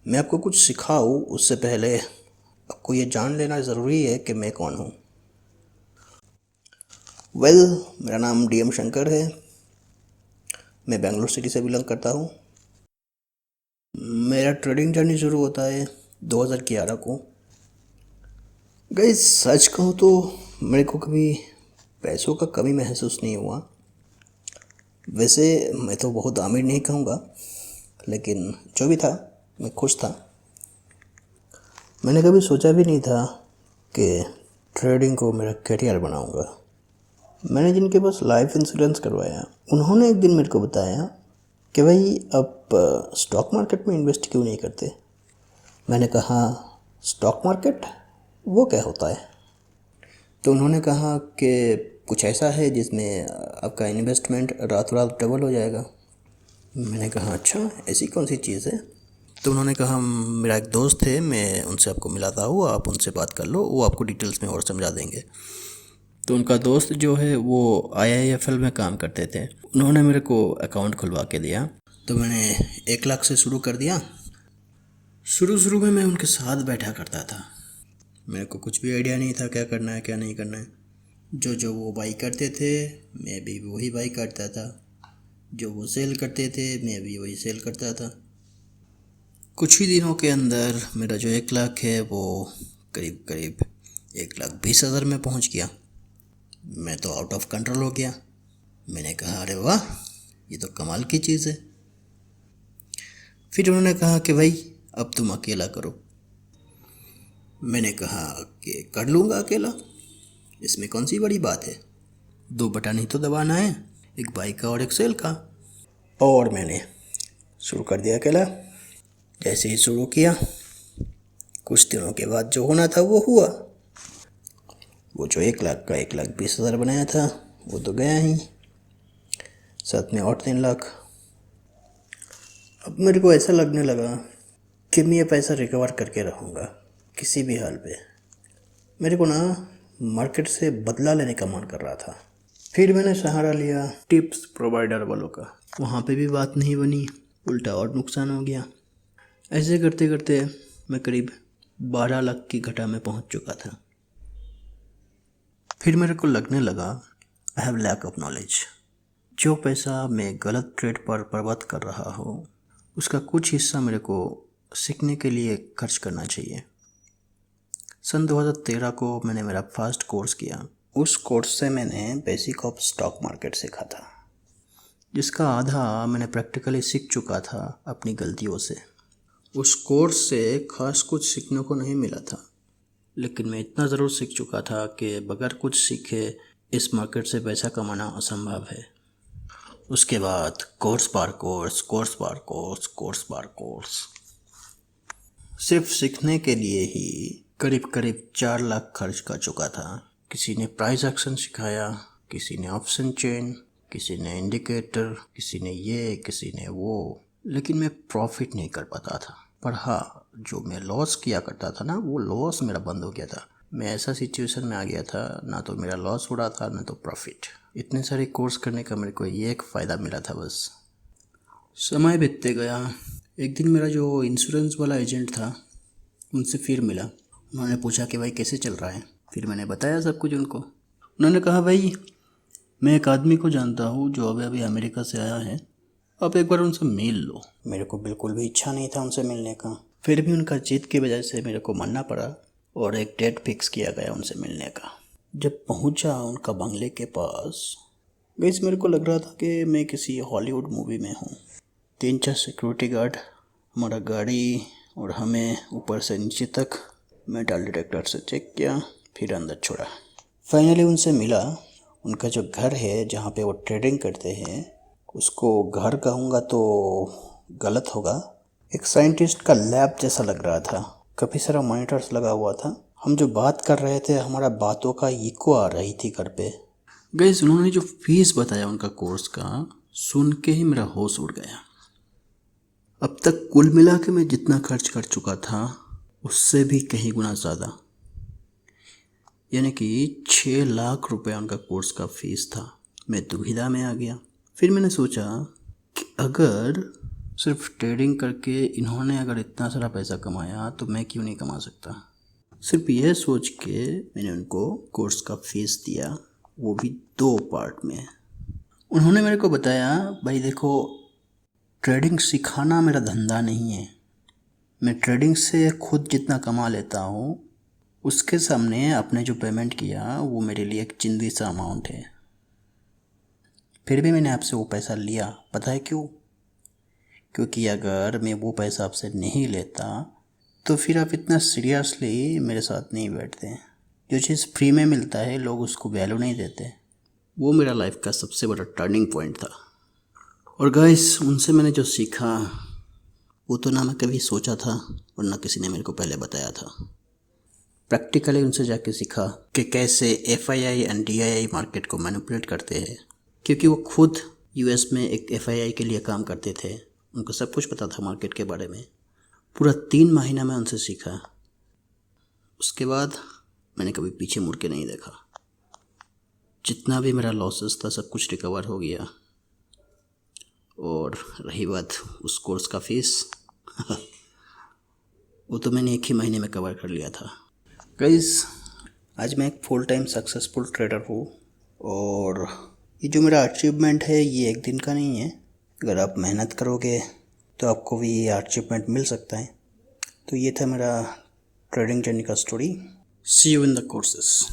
मैं आपको कुछ सिखाऊं उससे पहले आपको ये जान लेना ज़रूरी है कि मैं कौन हूँ। मेरा नाम DM शंकर है। मैं बेंगलुरु सिटी से बिलोंग करता हूँ। मेरा ट्रेडिंग जर्नी शुरू होता है 2011 को। गाइस सच कहूँ तो मेरे को कभी पैसों का कमी महसूस नहीं हुआ। वैसे मैं तो बहुत अमीर नहीं कहूँगा, लेकिन जो भी था मैं खुश था। मैंने कभी सोचा भी नहीं था कि ट्रेडिंग को मेरा करियर बनाऊँगा। मैंने जिनके पास लाइफ इंश्योरेंस करवाया, उन्होंने एक दिन मेरे को बताया कि भाई आप स्टॉक मार्केट में इन्वेस्ट क्यों नहीं करते। मैंने कहा स्टॉक मार्केट वो क्या होता है? तो उन्होंने कहा कि कुछ ऐसा है जिसमें आपका इन्वेस्टमेंट रातों रात डबल हो जाएगा। मैंने कहा अच्छा ऐसी कौन सी चीज़ है? तो उन्होंने कहा मेरा एक दोस्त है, मैं उनसे आपको मिलाता हूँ, आप उनसे बात कर लो, वो आपको डिटेल्स में और समझा देंगे। तो उनका दोस्त जो है वो IIFL में काम करते थे। उन्होंने मेरे को अकाउंट खुलवा के दिया। तो मैंने 1 लाख से शुरू कर दिया। शुरू में मैं उनके साथ बैठा करता था। मेरे को कुछ भी आइडिया नहीं था क्या करना है क्या नहीं करना है। जो वो बाई करते थे मैं भी वही बाई करता था, जो वो सेल करते थे मैं भी वही सेल करता था। कुछ ही दिनों के अंदर मेरा जो 1 लाख है वो करीब करीब 1,20,000 में पहुंच गया। मैं तो आउट ऑफ कंट्रोल हो गया। मैंने कहा अरे वाह, ये तो कमाल की चीज़ है। फिर उन्होंने कहा कि भाई अब तुम अकेला करो। मैंने कहा कि कर लूँगा अकेला, इसमें कौन सी बड़ी बात है। 2 बटन ही तो दबाना है, एक बाई का और एक सेल का। और मैंने शुरू कर दिया अकेला। जैसे ही शुरू किया, कुछ दिनों के बाद जो होना था वो हुआ। वो जो 1 लाख का 1,20,000 बनाया था वो तो गया ही, साथ में और 3 लाख। अब मेरे को ऐसा लगने लगा कि मैं ये पैसा रिकवर करके रहूँगा किसी भी हाल पे। मेरे को ना मार्केट से बदला लेने का मन कर रहा था। फिर मैंने सहारा लिया टिप्स प्रोवाइडर वालों का। वहाँ पे भी बात नहीं बनी, उल्टा और नुकसान हो गया। ऐसे करते करते मैं करीब 12 लाख की घटा में पहुँच चुका था। फिर मेरे को लगने लगा I have lack of knowledge. जो पैसा मैं गलत ट्रेड पर बर्बाद कर रहा हूँ उसका कुछ हिस्सा मेरे को सीखने के लिए खर्च करना चाहिए। सन 2013 को मैंने मेरा फर्स्ट कोर्स किया। उस कोर्स से मैंने बेसिक ऑफ स्टॉक मार्केट सीखा था, जिसका आधा मैंने प्रैक्टिकली सीख चुका था अपनी गलतियों से। उस कोर्स से खास कुछ सीखने को नहीं मिला था, लेकिन मैं इतना ज़रूर सीख चुका था कि बगैर कुछ सीखे इस मार्केट से पैसा कमाना असंभव है। उसके बाद कोर्स बार कोर्स, कोर्स बार कोर्स, कोर्स बार कोर्स। सिर्फ सीखने के लिए ही करीब करीब 4 लाख खर्च कर चुका था। किसी ने प्राइस एक्शन सिखाया, किसी ने ऑप्शन चेन, किसी ने इंडिकेटर, किसी ने ये, किसी ने वो, लेकिन मैं प्रॉफिट नहीं कर पाता था। पर हाँ, जो मैं लॉस किया करता था ना, वो लॉस मेरा बंद हो गया था। मैं ऐसा सिचुएशन में आ गया था, ना तो मेरा लॉस हो रहा था ना तो प्रॉफिट। इतने सारे कोर्स करने का मेरे को ये एक फ़ायदा मिला था बस। समय बीतते गया। एक दिन मेरा जो इंश्योरेंस वाला एजेंट था उनसे फिर मिला। उन्होंने पूछा कि भाई कैसे चल रहा है। फिर मैंने बताया सब कुछ उनको। उन्होंने कहा भाई मैं एक आदमी को जानता हूँ जो अभी अमेरिका से आया है, आप एक बार उनसे मिल लो। मेरे को बिल्कुल भी इच्छा नहीं था उनसे मिलने का, फिर भी उनका जिद की वजह से मेरे को मानना पड़ा और एक डेट फिक्स किया गया उनसे मिलने का। जब पहुँचा उनका बंगले के पास, गैस मेरे को लग रहा था कि मैं किसी हॉलीवुड मूवी में हूँ। 3-4 सिक्योरिटी गार्ड हमारा गाड़ी और हमें ऊपर से नीचे तक मेटल डिटेक्टर से चेक किया, फिर अंदर छोड़ा। फाइनली उनसे मिला। उनका जो घर है जहाँ पे वो ट्रेडिंग करते हैं, उसको घर कहूँगा तो गलत होगा, एक साइंटिस्ट का लैब जैसा लग रहा था। काफ़ी सारा मॉनिटर्स लगा हुआ था। हम जो बात कर रहे थे हमारा बातों का इको आ रही थी घर पे। गाइस उन्होंने जो फीस बताया उनका कोर्स का, सुन के ही मेरा होश उड़ गया। अब तक कुल मिला के मैं जितना खर्च कर चुका था उससे भी कहीं गुना ज़्यादा, यानी कि 6 लाख रुपए उनका कोर्स का फीस था। मैं दुविधा में आ गया। फिर मैंने सोचा कि अगर सिर्फ ट्रेडिंग करके इन्होंने अगर इतना सारा पैसा कमाया तो मैं क्यों नहीं कमा सकता। सिर्फ यह सोच के मैंने उनको कोर्स का फीस दिया, वो भी 2 पार्ट में। उन्होंने मेरे को बताया, भाई देखो, ट्रेडिंग सिखाना मेरा धंधा नहीं है। मैं ट्रेडिंग से खुद जितना कमा लेता हूँ उसके सामने आपने जो पेमेंट किया वो मेरे लिए एक चिंदी सा अमाउंट है। फिर भी मैंने आपसे वो पैसा लिया। पता है क्यों? क्योंकि अगर मैं वो पैसा आपसे नहीं लेता तो फिर आप इतना सीरियसली मेरे साथ नहीं बैठते। जो चीज़ फ्री में मिलता है लोग उसको वैल्यू नहीं देते। वो मेरा लाइफ का सबसे बड़ा टर्निंग पॉइंट था। और गाइस, उनसे मैंने जो सीखा वो तो ना मैं कभी सोचा था और ना किसी ने मेरे को पहले बताया था। प्रैक्टिकली उनसे जाके सीखा कि कैसे FII एंड DII मार्केट को मैनिपुलेट करते हैं, क्योंकि वो खुद US में एक FII के लिए काम करते थे। उनको सब कुछ पता था मार्केट के बारे में। पूरा 3 महीना मैं उनसे सीखा। उसके बाद मैंने कभी पीछे मुड़ के नहीं देखा। जितना भी मेरा लॉसेस था सब कुछ रिकवर हो गया। और रही बात उस कोर्स का फीस वो तो मैंने 1 ही महीने में कवर कर लिया था। गाइस, आज मैं एक फुल टाइम सक्सेसफुल ट्रेडर हूँ और ये जो मेरा अचीवमेंट है ये एक दिन का नहीं है। अगर आप मेहनत करोगे तो आपको भी ये अचीवमेंट मिल सकता है। तो ये था मेरा ट्रेडिंग जर्नी का स्टोरी। See you in the courses.